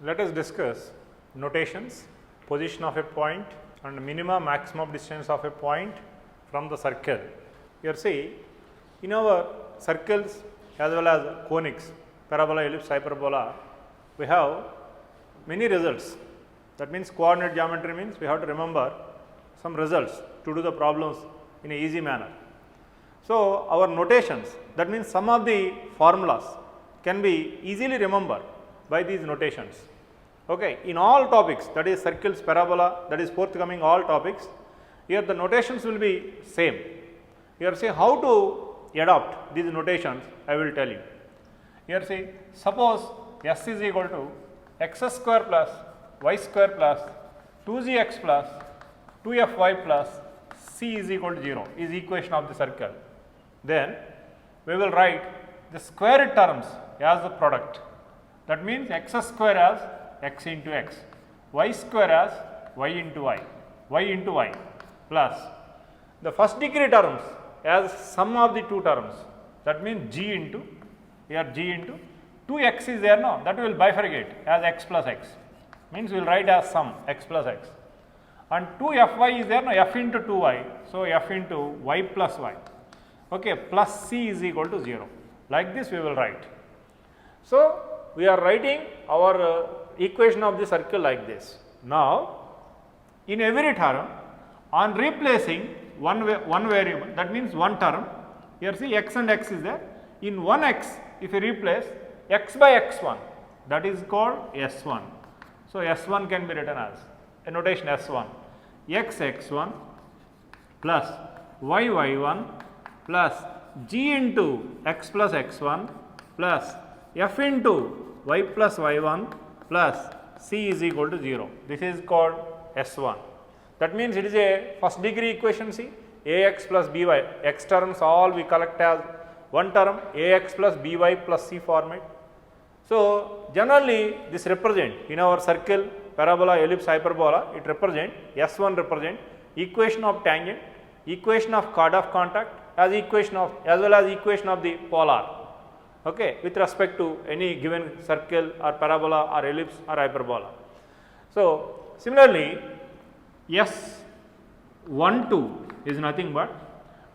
Let us discuss notations, position of a point and minimum maximum distance of a point from the circle. Here see, in our circles as well as conics, parabola, ellipse, hyperbola, we have many results. That means coordinate geometry means we have to remember some results to do the problems in a easy manner. So, our notations, that means some of the formulas can be easily remembered by these notations. Okay. In all topics, that is circles, parabola, that is forthcoming all topics, here the notations will be same. Here see how to adopt these notations, I will tell you. Here see, suppose S is equal to x square plus y square plus 2gx plus 2fy plus c is equal to 0 is equation of the circle. Then we will write the square terms as the product. That means x square as x into x, y square as y into y plus the first degree terms as sum of the two terms. That means g into, here g into 2x is there now, that will bifurcate as x plus x, means we will write as sum x plus x, and 2fy is there now, f into 2y, so f into y plus y, okay, plus c is equal to 0. Like this we will write. So, we are writing our equation of the circle like this. Now, in every term, on replacing one variable, that means one term, here see x and x is there, in one x if you replace x by x1, that is called S1. So, S1 can be written as a notation S1, x1 plus y1 plus g into x plus x1 plus f into y plus y1 plus c is equal to 0. This is called S1. That means it is a first degree equation. See, ax plus by, x terms all we collect as one term, ax plus by plus c format. So, generally this represent in our circle, parabola, ellipse, hyperbola, it represent S1 represent equation of tangent, equation of chord of contact as equation of as well as equation of the polar, okay, with respect to any given circle or parabola or ellipse or hyperbola. So, similarly S12 is nothing but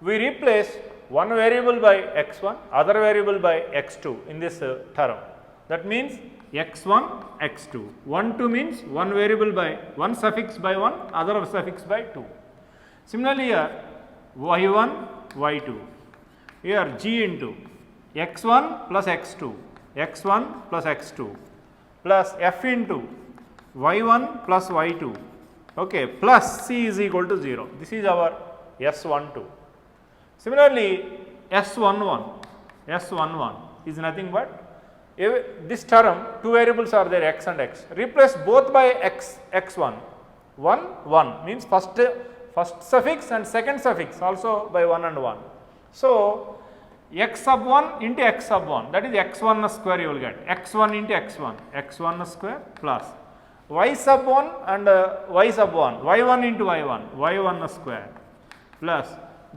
we replace one variable by x1, other variable by x2 in this term. That means x1, x2. 1, 2 means one variable by one suffix by 1, other suffix by 2. Similarly, here y1, y2. Here g into x1 plus x2, x1 plus x2 plus f into y1 plus y2, okay, plus c is equal to 0. This is our S12. Similarly, S11 is nothing but this term, two variables are there x and x, replace both by x1, 1 means first suffix and second suffix also by 1 and 1. So, x sub 1 into x sub 1, that is x1 square you will get, x1 into x1 square plus y sub 1 and y sub 1, y1 into y1 square plus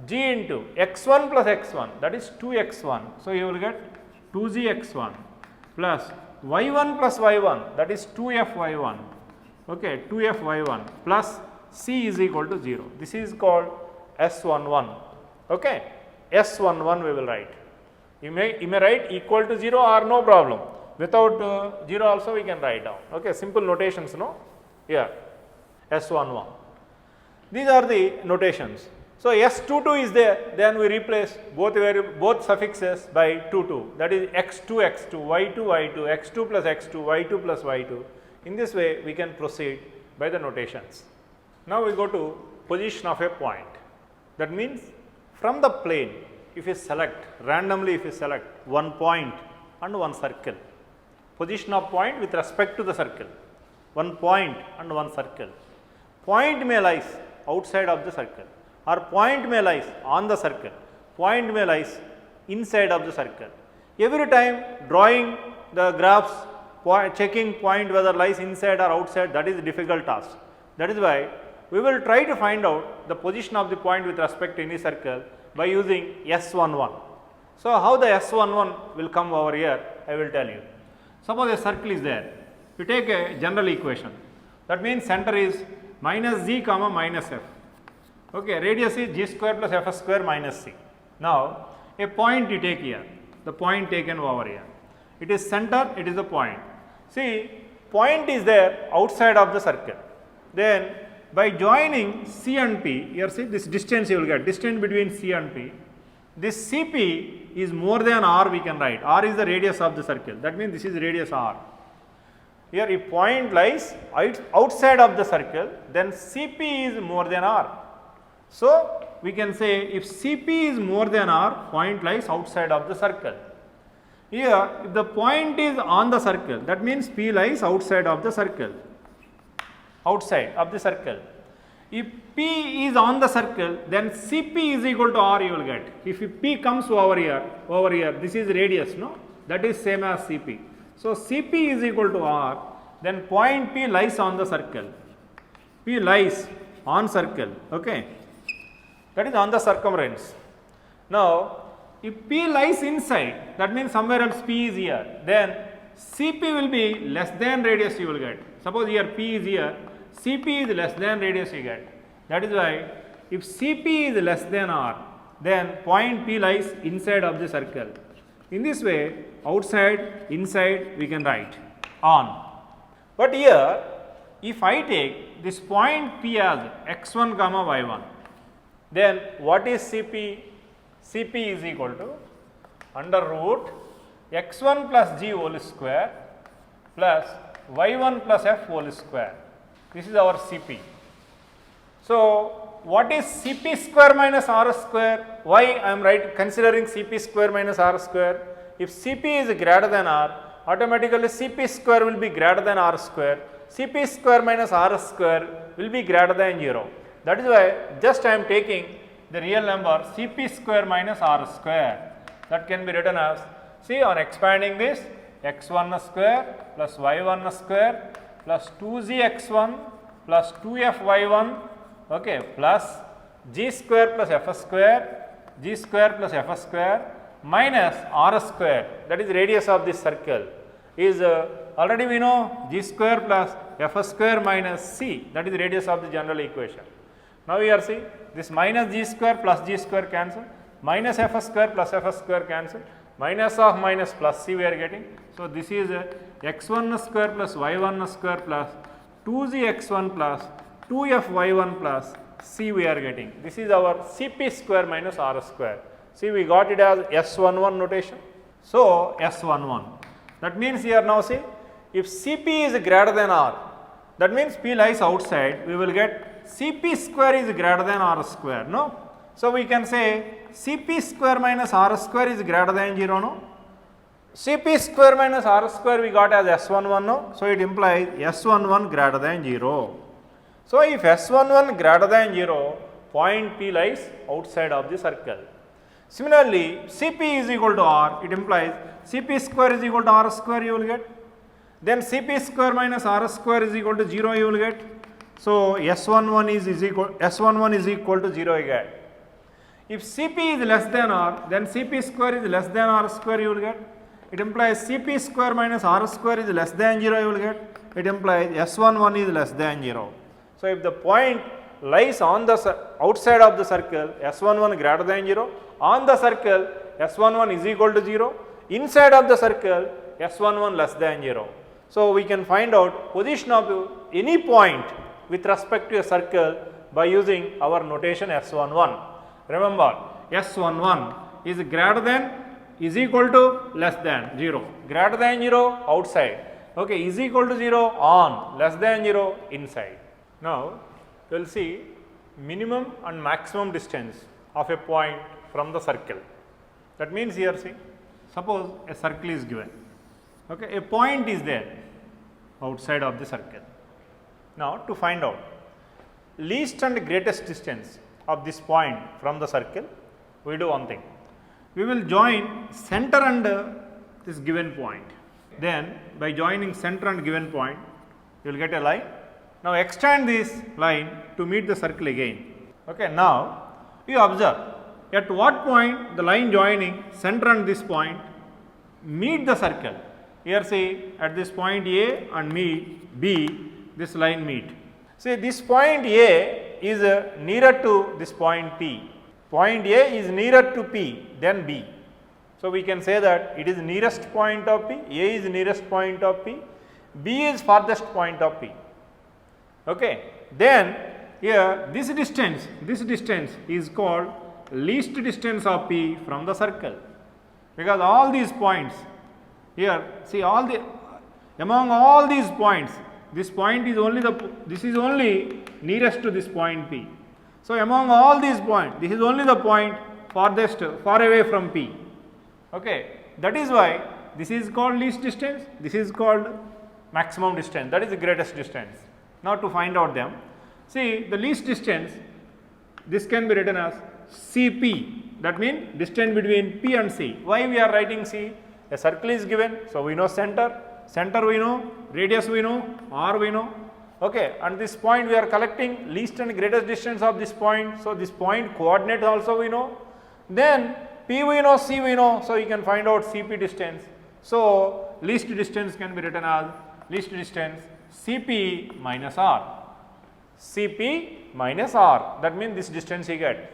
g into x1 plus x1, that is 2x1. So, you will get 2gx1 plus y1 plus y1, that is 2fy1, okay, 2fy1 plus c is equal to 0. This is called S11, okay. S11 we will write. You may write equal to 0 or no problem. Without 0 also we can write down. Okay, simple notations, no? Here, S11. These are the notations. So, S22 is there, then we replace both suffixes by 22, that is x2, x2, y2, y2, x2 plus x2, y2 plus y2. In this way, we can proceed by the notations. Now, we go to position of a point. That means, from the plane, if you select, randomly if you select one point and one circle, position of point with respect to the circle, one point and one circle. Point may lies outside of the circle, or point may lies on the circle, point may lies inside of the circle. Every time drawing the graphs, checking point whether lies inside or outside, that is a difficult task. That is why we will try to find out the position of the point with respect to any circle by using S11. So, how the S11 will come over here, I will tell you. Suppose a circle is there, you take a general equation. That means center is minus z comma minus f. Okay, radius is g square plus f square minus c. Now, a point you take here, the point taken over here. It is center, it is the point. See, point is there outside of the circle. Then, by joining C and P, here see this distance you will get, distance between C and P. This Cp is more than r, we can write. R is the radius of the circle. That means this is radius r. Here if point lies outside of the circle, then Cp is more than r. So, we can say if Cp is more than r, point lies outside of the circle. Here if the point is on the circle, that means P lies outside of the circle. Outside of the circle. If P is on the circle, then Cp is equal to r you will get. If P comes over here, this is radius, no? That is same as Cp. So, Cp is equal to r, then point P lies on the circle. P lies on circle, okay? That is on the circumference. Now, if P lies inside, that means somewhere else P is here, then Cp will be less than radius you will get. Suppose here P is here, Cp is less than radius you get. That is why if Cp is less than r, then point P lies inside of the circle. In this way, outside, inside we can write on. But here, if I take this point P as x1 comma y1, then what is Cp? Cp is equal to under root x1 plus g whole square plus y1 plus f whole square. This is our Cp. So, what is Cp square minus r square? Why I am considering Cp square minus r square? If Cp is greater than r, automatically Cp square will be greater than r square. Cp square minus r square will be greater than 0. That is why just I am taking the real number Cp square minus r square. That can be written as, see on expanding this, x1 square plus y1 square plus 2gx1 plus 2fy1, okay, plus g square plus f square, g square plus f square minus r square, that is radius of this circle, is already we know g square plus f square minus c, that is radius of the general equation. Now here see this minus g square plus g square cancel, minus f square plus f square cancel, minus of minus plus c we are getting. So, this is x1 square plus y1 square plus 2gx1 plus 2fy1 plus c we are getting. This is our Cp square minus r square. See, we got it as S11 notation. So, S11. That means here now see, if Cp is greater than r, that means P lies outside, we will get Cp square is greater than r square, no? So, we can say Cp square minus r square is greater than 0, no? Cp square minus r square we got as S11, no? So, it implies S11 greater than 0. So, if S11 greater than 0, point P lies outside of the circle. Similarly, Cp is equal to r, it implies Cp square is equal to r square you will get. Then Cp square minus r square is equal to 0 you will get. So, S11 is equal to 0 you get. If Cp is less than r, then Cp square is less than r square you will get. It implies Cp square minus r square is less than 0 you will get. It implies S11 is less than 0. So, if the point lies on the outside of the circle, S11 greater than 0, on the circle S11 is equal to 0, inside of the circle S11 less than 0. So, we can find out position of any point with respect to a circle by using our notation S11. Remember, S11 is greater than, is equal to, less than 0. Greater than 0 outside, okay, is equal to 0 on, less than 0 inside. Now, we will see minimum and maximum distance of a point from the circle. That means here see, suppose a circle is given, okay, a point is there outside of the circle. Now, to find out least and greatest distance of this point from the circle, we do one thing. We will join center and this given point. Then, by joining center and given point, you will get a line. Now, extend this line to meet the circle again. Okay, now, you observe at what point the line joining center and this point meet the circle. Here see, at this point A and B, this line meet. See, this point A is nearer to this point P. Point A is nearer to P than B. So, we can say that it is nearest point of P, A is nearest point of P, B is farthest point of P. Okay. Then here this distance is called least distance of P from the circle, because all these points here, see, among all these points, this point is only this is only nearest to this point P. So, among all these points, this is only the point farthest, far away from P. Okay. That is why this is called least distance, this is called maximum distance, that is the greatest distance. Now, to find out them, see, the least distance, this can be written as Cp, that means distance between P and C. Why we are writing C? A circle is given, so we know center we know, radius we know, r we know. Okay. And this point we are collecting least and greatest distance of this point. So, this point coordinate also we know. Then P we know, C we know, so you can find out Cp distance. So, least distance can be written as least distance Cp minus r. Cp minus r, that means this distance you get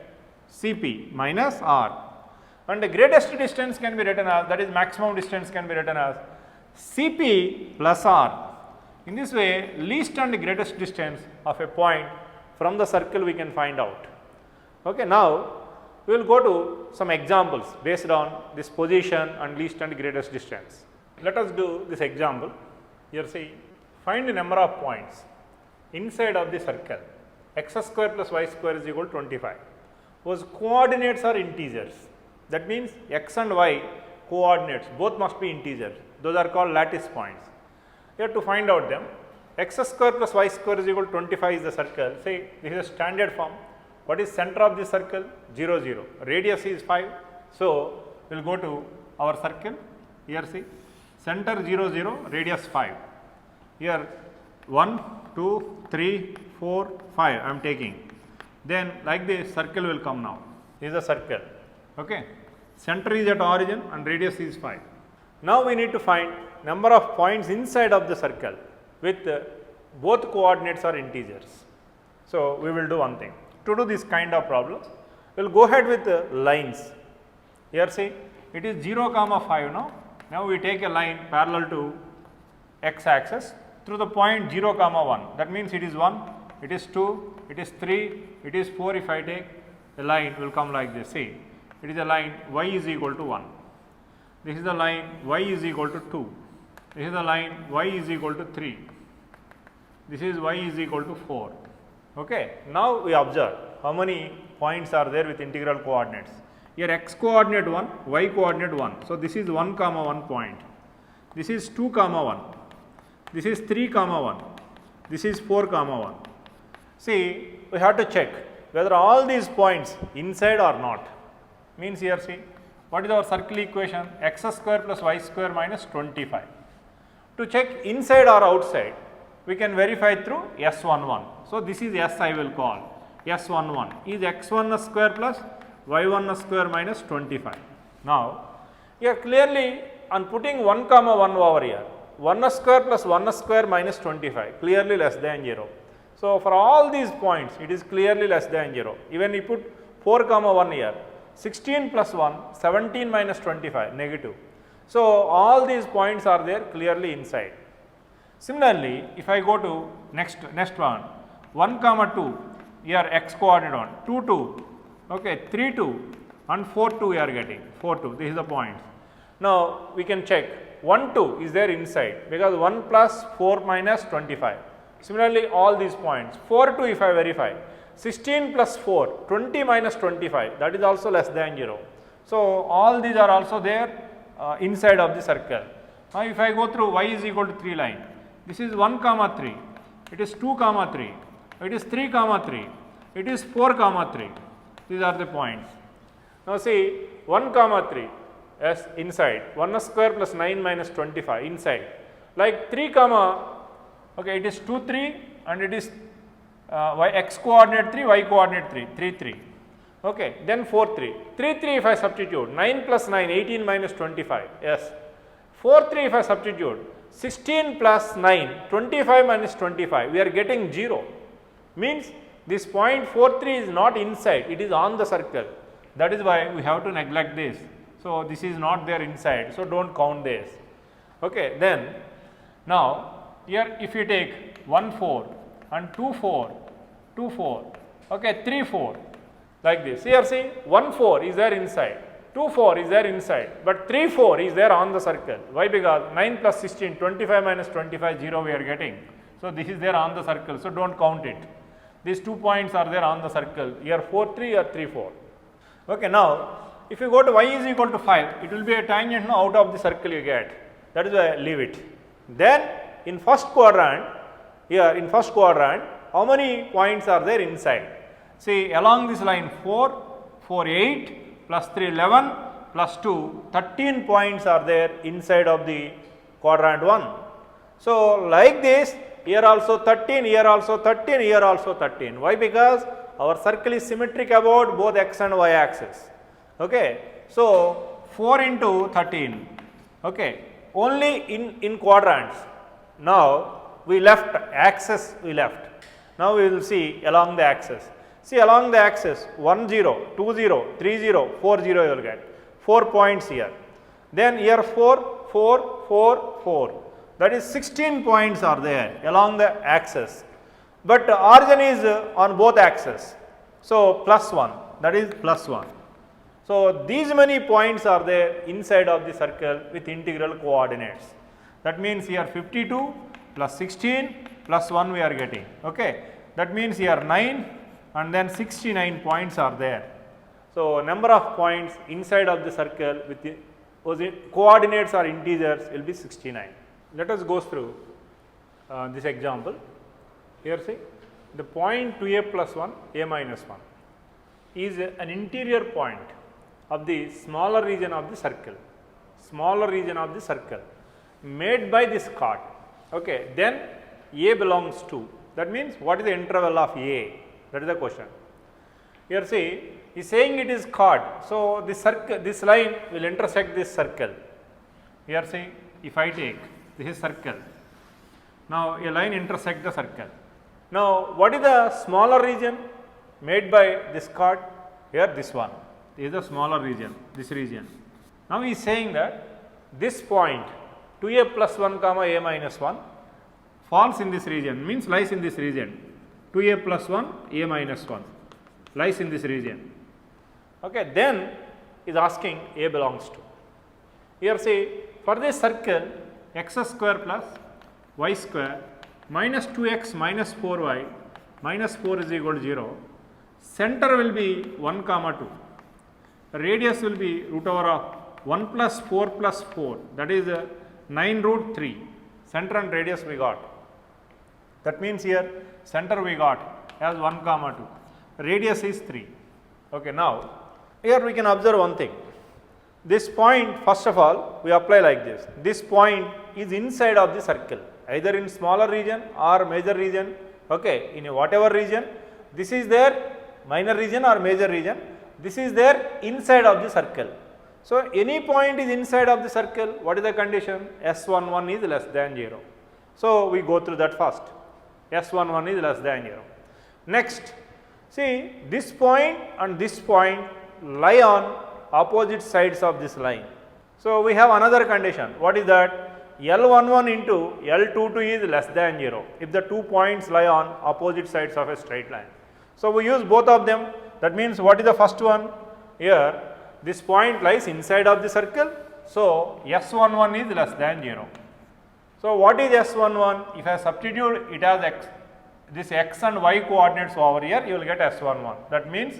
Cp minus r. And the greatest distance can be written as, that is maximum distance can be written as Cp plus r. In this way, least and greatest distance of a point from the circle we can find out. Okay, now we will go to some examples based on this position and least and greatest distance. Let us do this example. Here see, find the number of points inside of the circle x square plus y square is equal to 25, whose coordinates are integers. That means x and y coordinates both must be integers, those are called lattice points. Here to find out them, x square plus y square is equal to 25 is the circle. Say this is a standard form. What is center of the circle? 0 0, radius is 5. So, we will go to our circle. Here see, center 0 0, radius 5. Here 1 2 3 4 5 I am taking. Then like this circle will come now. This is a circle. Okay. Center is at origin and radius is 5. Now we need to find number of points inside of the circle with both coordinates are integers. So, we will do one thing. To do this kind of problems, we will go ahead with lines. Here see, it is 0 comma 5 now. Now we take a line parallel to x axis through the point 0 comma 1. That means it is 1, it is 2, it is 3, it is 4. If I take a line, will come like this. See, it is a line y is equal to 1. This is the line y is equal to 2. This is the line y is equal to 3. This is y is equal to 4. Okay. Now we observe how many points are there with integral coordinates. Here x coordinate 1, y coordinate 1. So, this is 1 comma 1 point. This is 2 comma 1. This is 3 comma 1. This is 4 comma 1. See, we have to check whether all these points inside or not. Means here see, what is our circle equation? X square plus y square minus 25. To check inside or outside, we can verify through S11. So, this is S I will call. S11 is x1 square plus y1 square minus 25. Now, here clearly on putting 1 comma 1 over here, 1 square plus 1 square minus 25 clearly less than 0. So, for all these points it is clearly less than 0. Even we put 4 comma 1 here, 16 plus 1, 17 minus 25 negative. So, all these points are there clearly inside. Similarly, if I go to next one, 1 comma 2, here x coordinate 1, 2 2, okay, 3 2 and 4 2 we are getting, 4 2, this is the points. Now, we can check 1 2 is there inside because 1 plus 4 minus 25. Similarly, all these points, 4 2 if I verify, 16 plus 4, 20 minus 25, that is also less than 0. So, all these are also there inside of the circle. Now, if I go through y is equal to 3 line, this is 1 comma 3, it is 2 comma 3, it is 3 comma 3, it is 4 comma 3, these are the points. Now, see 1 comma 3 as inside, 1 square plus 9 minus 25 inside, like 3 comma, okay, it is 2 3 and it is x coordinate 3, y coordinate 3, 3 3, okay, then 4 3, 3 3 if I substitute, 9 plus 9, 18 minus 25, yes, 4, 3 if I substitute, 16 plus 9, 25 minus 25, we are getting 0. Means this point 4, 3 is not inside, it is on the circle. That is why we have to neglect this. So, this is not there inside, so do not count this. Okay, then now here if you take 1, 4 and 2, 4, 2, 4, okay, 3, 4 like this. Here see 1, 4 is there inside, 2, 4 is there inside, but 3, 4 is there on the circle. Why? Because 9 plus 16, 25 minus 25, 0 we are getting. So, this is there on the circle, so do not count it. These 2 points are there on the circle, here 4, 3 or 3, 4. Okay, now if you go to y is equal to 5, it will be a tangent now out of the circle you get. That is why I leave it. Then in first quadrant, here in first quadrant, how many points are there inside? See, along this line 4, 4, 8 plus 3, 11 plus 2, 13 points are there inside of the quadrant 1. So, like this, here also 13, here also 13, here also 13. Why? Because our circle is symmetric about both x and y axis. Okay. So, 4 into 13, okay, only in quadrants. Now, we left axis, we left. Now, we will see along the axis. See, along the axis 1 0, 2 0, 3 0, 4 0 you will get 4 points here. Then here 4, 4, 4, 4, that is 16 points are there along the axis, but origin is on both axes. So, plus 1, that is plus 1. So, these many points are there inside of the circle with integral coordinates. That means here 52 plus 16 plus 1 we are getting. Okay. That means here 9 and then 69 points are there. So, number of points inside of the circle with the coordinates or integers will be 69. Let us go through this example. Here see, the point 2a plus 1, a minus 1 is an interior point of the smaller region of the circle, made by this chord. Okay. Then a belongs to, that means what is the interval of a? That is the question. Here see, he is saying it is chord. So, this circle, this line will intersect this circle. Here see, if I take this is circle, now a line intersect the circle. Now, what is the smaller region made by this chord? Here this one is the smaller region, this region. Now, he is saying that this point 2a plus 1 comma a minus 1 falls in this region, means lies in this region. 2a plus 1 a minus 1 lies in this region. Okay. Then is asking a belongs to. Here see, for this circle x square plus y square minus 2x minus 4y minus 4 is equal to 0. Center will be 1 comma 2. Radius will be root over of 1 plus 4 plus 4, that is 9 root 3. Center and radius we got. That means here center we got as 1 comma 2. Radius is 3. Okay. Now, here we can observe one thing. This point, first of all, we apply like this. This point is inside of the circle, either in smaller region or major region. Okay. In a whatever region, this is there minor region or major region, this is there inside of the circle. So, any point is inside of the circle, what is the condition? S11 is less than 0. So, we go through that first. S11 is less than 0. Next, see, this point and this point lie on opposite sides of this line. So, we have another condition. What is that? L11 into L22 is less than 0 if the 2 points lie on opposite sides of a straight line. So, we use both of them. That means, what is the first one? Here this point lies inside of the circle. So, S11 is less than 0. So, what is S11? If I substitute it as x, this x and y coordinates over here, you will get S11. That means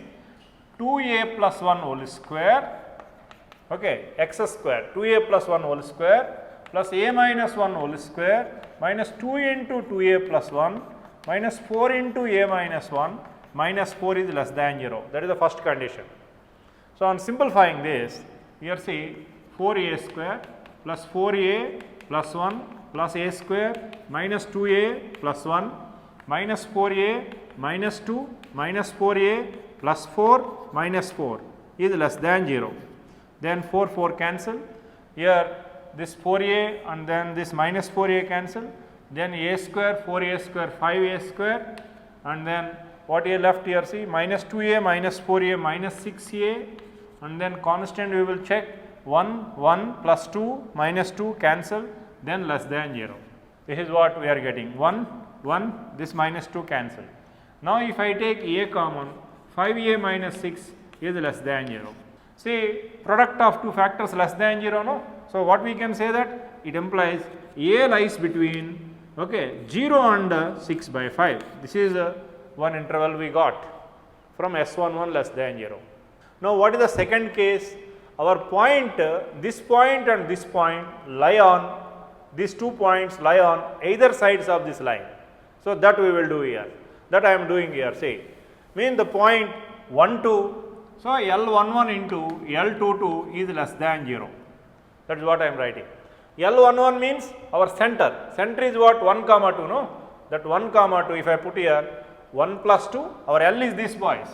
2a plus 1 whole square, okay, x square, 2a plus 1 whole square plus a minus 1 whole square minus 2 into 2a plus 1 minus 4 into a minus 1 minus 4 is less than 0. That is the first condition. So, on simplifying this, here see 4a square plus 4a plus 1 plus a square minus 2a plus 1 minus 4a minus 2 minus 4a plus 4 minus 4 is less than 0. Then 4 4 cancel. Here this 4a and then this minus 4a cancel, then a square, 4a square, 5a square, and then what a left here, see, minus 2a, minus 4a, minus 6a, and then constant we will check 1, 1 plus 2, minus 2 cancel, then less than 0. This is what we are getting, 1, 1, this minus 2 cancel. Now if I take a common, 5a minus 6 is less than 0. See, product of two factors less than 0, no? So what we can say that it implies a lies between 0 and 6 by 5. This is one interval we got from S11 less than 0. Now what is the second case? Our point, this point and this point lie on, these 2 points lie on either sides of this line. So that we will do here, that I am doing here, say, mean the point 1, 2, so L11 into L22 is less than 0. That is what I am writing. L11 means our center. Center is what? 1 comma 2, no? That 1 comma 2, if I put here 1 plus 2, our L is this, boys.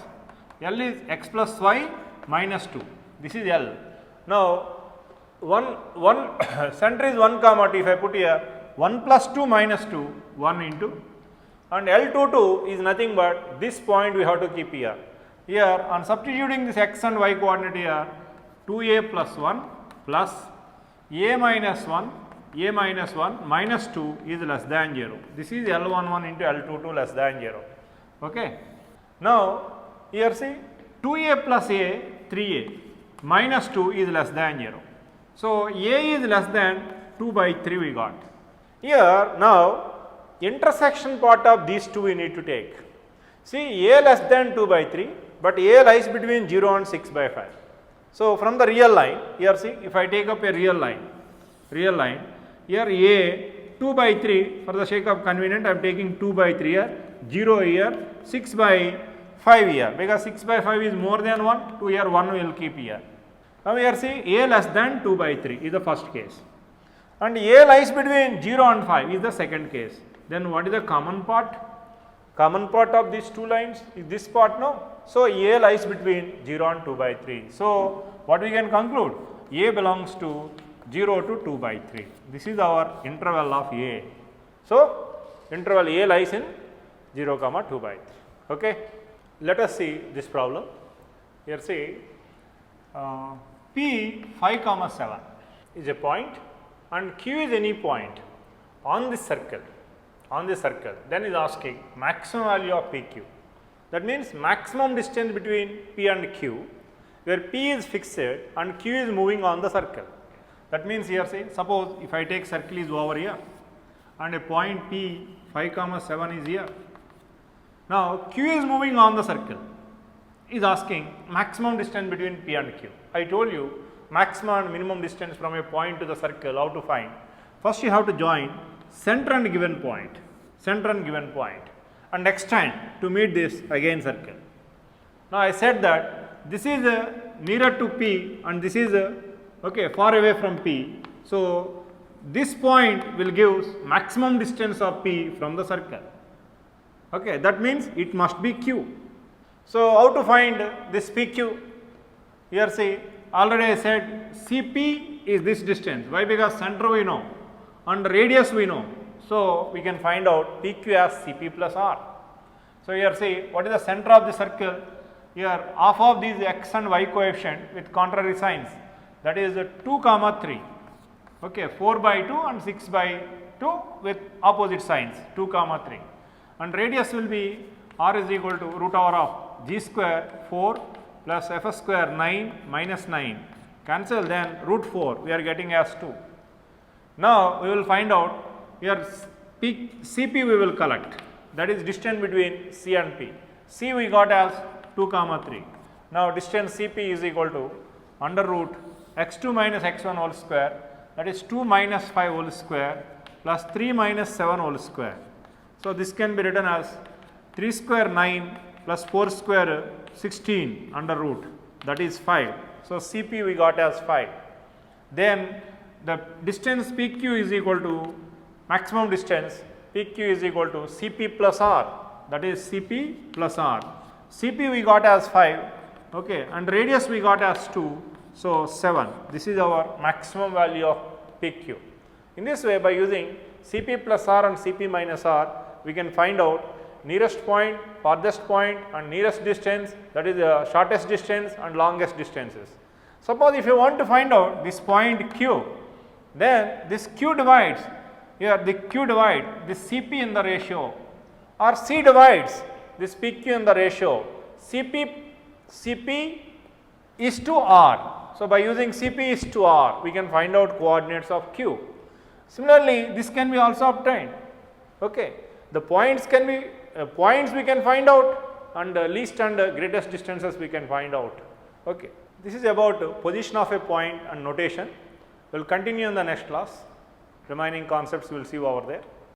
L is x plus y minus 2. This is L. Now, center is 1 comma 2, if I put here 1 plus 2 minus 2, 1 into, and L22 is nothing but this point we have to keep here. Here on substituting this x and y coordinate here, 2a plus 1 plus a minus 1, a minus 1 minus 2 is less than 0. This is L11 into L22 less than 0. Okay. Now, here see 2a plus a, 3a minus 2 is less than 0. So, a is less than 2 by 3 we got. Here now, intersection part of these two we need to take. See, a less than 2 by 3, but a lies between 0 and 6 by 5. So, from the real line, here see, if I take up a real line, here a 2 by 3, for the sake of convenience, I am taking 2 by 3 here, 0 here, 6 by 5 here, because 6 by 5 is more than 1, 2 here, 1 we will keep here. Now, here see, a less than 2 by 3 is the first case, and a lies between 0 and 5 is the second case. Then what is the common part? Common part of these two lines is this part, no? So, a lies between 0 and 2 by 3. So, what we can conclude? A belongs to 0 to 2 by 3. This is our interval of A. So, interval A lies in 0 comma 2 by 3. Okay. Let us see this problem. Here see P 5 comma 7 is a point and Q is any point on this circle. Then is asking maximum value of PQ. That means maximum distance between P and Q, where P is fixed and Q is moving on the circle. That means here say, suppose if I take circle is over here and a point P 5 comma 7 is here. Now Q is moving on the circle, is asking maximum distance between P and Q. I told you maximum and minimum distance from a point to the circle, how to find. First you have to join center and given point, and extend to meet this again circle. Now I said that this is nearer to P and this is far away from P. So this point will give maximum distance of P from the circle. Okay, that means it must be Q. So how to find this PQ? Here see, already I said CP is this distance. Why? Because center we know and radius we know. So we can find out PQ as CP plus R. So here see, what is the center of the circle? Here half of these x and y coefficient with contrary signs, that is 2 comma 3. Okay, 4 by 2 and 6 by 2 with opposite signs, 2 comma 3. And radius will be R is equal to root over of g square 4 plus f square 9 minus 9. Cancel, then root 4 we are getting as 2. Now we will find out here CP we will collect, that is distance between C and P. C we got as 2 comma 3. Now distance CP is equal to under root x2 minus x1 whole square, that is 2 minus 5 whole square plus 3 minus 7 whole square. So this can be written as 3 square 9 plus 4 square 16 under root, that is 5. So CP we got as 5. Then the distance PQ is equal to maximum distance PQ is equal to CP plus R, that is CP plus R. CP we got as 5, and radius we got as 2, so 7. This is our maximum value of PQ. In this way, by using Cp plus R and Cp minus R, we can find out nearest point, farthest point and nearest distance, that is the shortest distance and longest distances. Suppose if you want to find out this point Q, then this Q divides, here the Q divide this Cp in the ratio, or C divides this PQ in the ratio, Cp is to R. So, by using Cp is to R, we can find out coordinates of Q. Similarly, this can be also obtained. Okay. The points can be points we can find out, and least and greatest distances we can find out. Okay. This is about position of a point and notation. We will continue in the next class. Remaining concepts we will see over there.